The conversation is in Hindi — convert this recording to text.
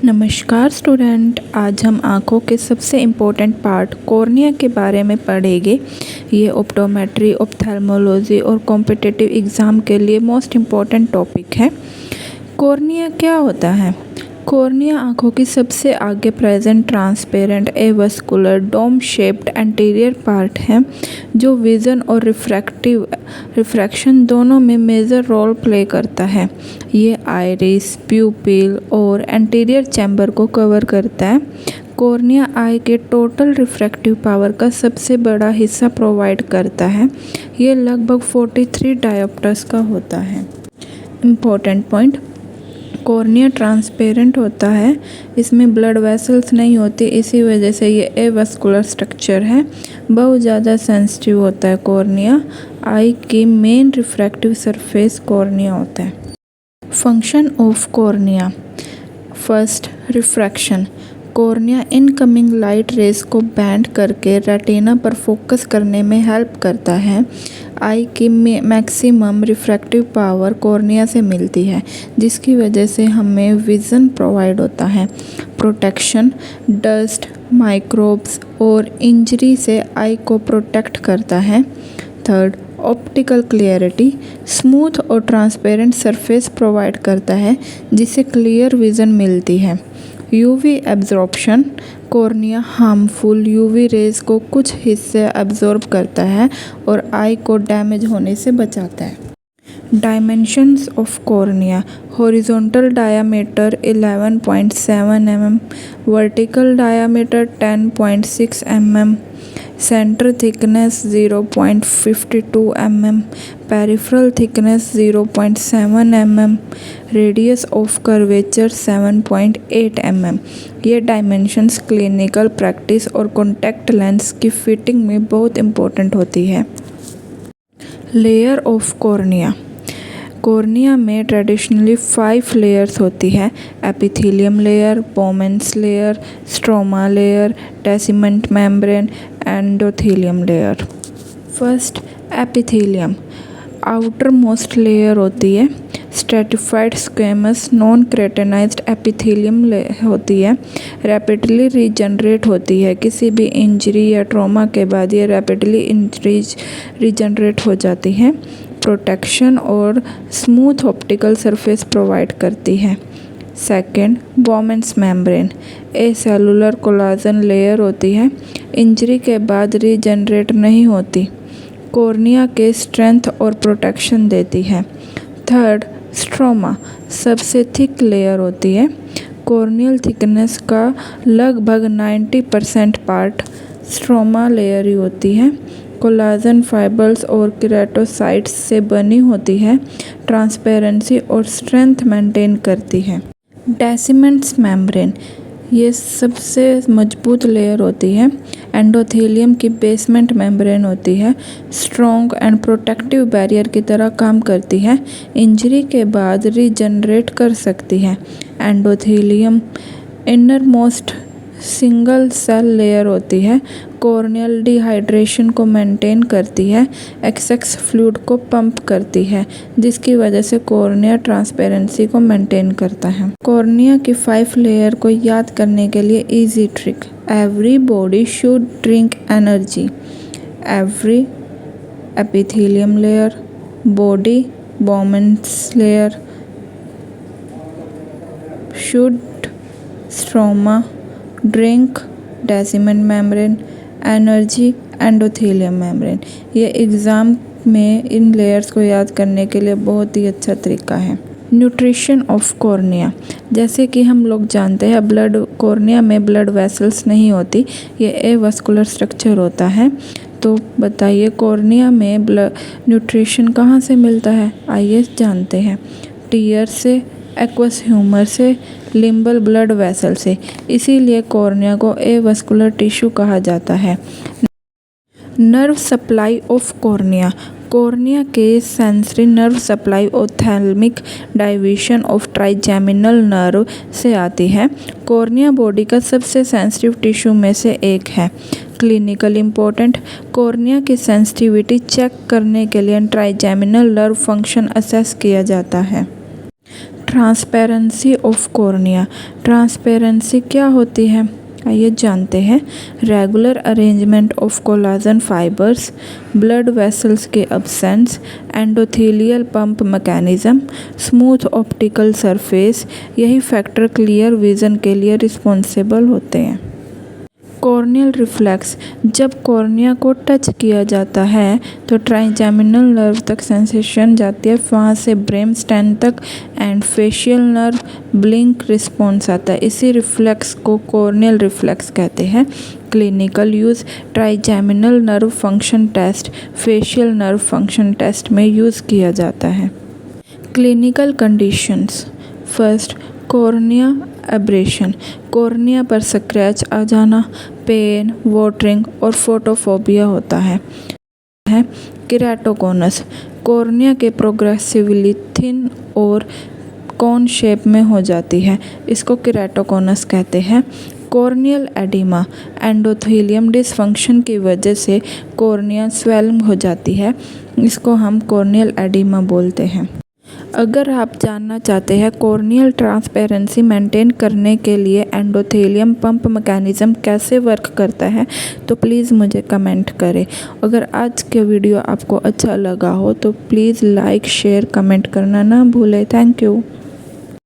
नमस्कार स्टूडेंट, आज हम आँखों के सबसे इम्पोर्टेंट पार्ट कॉर्निया के बारे में पढ़ेंगे। ये ऑप्टोमेट्री, ऑप्थेल्मोलॉजी और कॉम्पिटिटिव एग्ज़ाम के लिए मोस्ट इम्पॉर्टेंट टॉपिक है। कॉर्निया क्या होता है? कॉर्निया आँखों की सबसे आगे present transparent avascular dome shaped anterior part है जो विज़न और रिफ्रैक्शन दोनों में मेजर रोल प्ले करता है। ये आइरिस, प्यूपिल और एंटीरियर चैम्बर को कवर करता है। कॉर्निया आई के टोटल रिफ्रैक्टिव पावर का सबसे बड़ा हिस्सा प्रोवाइड करता है। ये लगभग 43 डायोप्टर्स का होता है। इम्पोर्टेंट पॉइंट, कॉर्निया ट्रांसपेरेंट होता है, इसमें ब्लड वेसल्स नहीं होती, इसी वजह से ये एवस्कुलर स्ट्रक्चर है। बहुत ज़्यादा सेंसिटिव होता है कॉर्निया। आई की मेन रिफ्रैक्टिव सरफेस कॉर्निया होता है। Function of cornea. First, refraction. Cornea incoming light rays को बैंड करके रेटिना पर फोकस करने में हेल्प करता है। आई की मैक्सिमम रिफ्रैक्टिव पावर कॉर्निया से मिलती है, जिसकी वजह से हमें विज़न प्रोवाइड होता है। प्रोटेक्शन, डस्ट, माइक्रोब्स और इंजरी से आई को प्रोटेक्ट करता है। Third, optical clarity. स्मूथ और ट्रांसपेरेंट सरफेस प्रोवाइड करता है, जिससे क्लियर विज़न मिलती है। UV absorption. Cornea harmful UV rays को कुछ हिस्से एब्जॉर्ब करता है और आई को डैमेज होने से बचाता है। Dimensions of cornea. Horizontal diameter 11.7 mm, vertical diameter 10.6 mm, centre thickness 0.52 mm, peripheral thickness 0.7 mm, radius of curvature 7.8 mm। ये डायमेंशंस क्लिनिकल प्रैक्टिस और कॉन्टैक्ट लेंस की फिटिंग में बहुत इम्पोर्टेंट होती है। Layer of cornea. कॉर्निया में ट्रेडिशनली 5 लेयर्स होती है: epithelium layer, Bowman's layer, stroma layer, Descemet membrane, endothelium layer. First, epithelium outer most layer होती है। स्ट्रेटिफाइड स्क्वेमस नॉन क्रेटेनाइज्ड एपिथेलियम होती है। रैपिडली रीजनरेट होती है, किसी भी इंजरी या ट्रॉमा के बाद ये रैपिडली रीजनरेट हो जाती है। प्रोटेक्शन और स्मूथ ऑप्टिकल सरफेस प्रोवाइड करती है। सेकेंड, बोमेंस मेम्ब्रेन ए सेलुलर कोलाजन लेयर होती है, इंजरी के बाद रीजनरेट नहीं होती, कॉर्निया के स्ट्रेंथ और प्रोटेक्शन देती है। थर्ड, स्ट्रोमा सबसे थिक लेयर होती है, कॉर्नियल थिकनेस का लगभग 90% पार्ट स्ट्रोमा लेयर ही होती है। कोलाजन फाइबर्स और केराटोसाइट्स से बनी होती है, ट्रांसपेरेंसी और स्ट्रेंथ मेंटेन करती है। डेसिमेंट्स मेम्ब्रेन ये सबसे मजबूत लेयर होती है, एंडोथेलियम की बेसमेंट मेम्ब्रेन होती है, स्ट्रॉन्ग एंड प्रोटेक्टिव बैरियर की तरह काम करती है, इंजरी के बाद रीजनरेट कर सकती है। Endothelium inner most single cell layer होती है, कॉर्नियल डिहाइड्रेशन को मेंटेन करती है, एक्सेस फ्लूइड को पंप करती है, जिसकी वजह से कॉर्निया ट्रांसपेरेंसी को मेंटेन करता है। कॉर्निया की 5 लेयर को याद करने के लिए easy trick: every body should drink energy. Every epithelium layer, body Bowman's layer, should stroma, drink Descemet membrane, energy endothelium membrane. ये एग्ज़ाम में इन लेयर्स को याद करने के लिए बहुत ही अच्छा तरीका है। Nutrition of cornea. जैसे कि हम लोग जानते हैं कॉर्निया में ब्लड वेसल्स नहीं होती, ये एवस्कुलर स्ट्रक्चर होता है। तो बताइए कॉर्निया में न्यूट्रिशन कहाँ से मिलता है? आइए जानते हैं। टीयर से, एक्वस ह्यूमर से, लिम्बल ब्लड वेसल से, इसीलिए कॉर्निया को एवस्कुलर टिश्यू कहा जाता है। Nerve supply of cornea. Cornea के sensory nerve supply ophthalmic division of trigeminal nerve से आती है। कॉर्निया बॉडी का सबसे सेंसिटिव टिश्यू में से एक है। क्लिनिकल इम्पोर्टेंट, कॉर्निया की सेंसिटिविटी चेक करने के लिए ट्राइजेमिनल नर्व फंक्शन असेस किया जाता है। Transparency of cornea. ट्रांसपेरेंसी क्या होती है, आइए जानते हैं। Regular arrangement of collagen fibres, blood vessels के absence, endothelial pump mechanism, smooth optical surface, यही फैक्टर क्लियर विजन के लिए रिस्पॉन्सिबल होते हैं। कॉर्नियल रिफ्लेक्स, जब कॉर्निया को टच किया जाता है तो ट्राइजेमिनल नर्व तक सेंसेशन जाती है, वहाँ से ब्रेन स्टेम तक and facial nerve blink response आता है। इसी रिफ्लेक्स को कॉर्नियल रिफ्लेक्स कहते हैं। Clinical use, trigeminal nerve function test facial nerve function test में यूज़ किया जाता है। Clinical conditions, first cornea abrasion, cornea पर स्क्रैच आ जाना, पेन, वाटरिंग और फोटोफोबिया होता है। केराटोकोनस, कॉर्निया के प्रोग्रेसिवली थिन और कोन शेप में हो जाती है, इसको केराटोकोनस कहते हैं। कॉर्नियल एडिमा, एंडोथेलियम डिसफंक्शन की वजह से कॉर्निया स्वेलिंग हो जाती है, इसको हम कॉर्नियल एडिमा बोलते हैं। अगर आप जानना चाहते हैं कॉर्नियल ट्रांसपेरेंसी मेंटेन करने के लिए एंडोथेलियम पंप मैकेनिज्म कैसे वर्क करता है तो प्लीज़ मुझे कमेंट करें। अगर आज के वीडियो आपको अच्छा लगा हो तो प्लीज़ लाइक शेयर कमेंट करना ना भूलें। Thank you.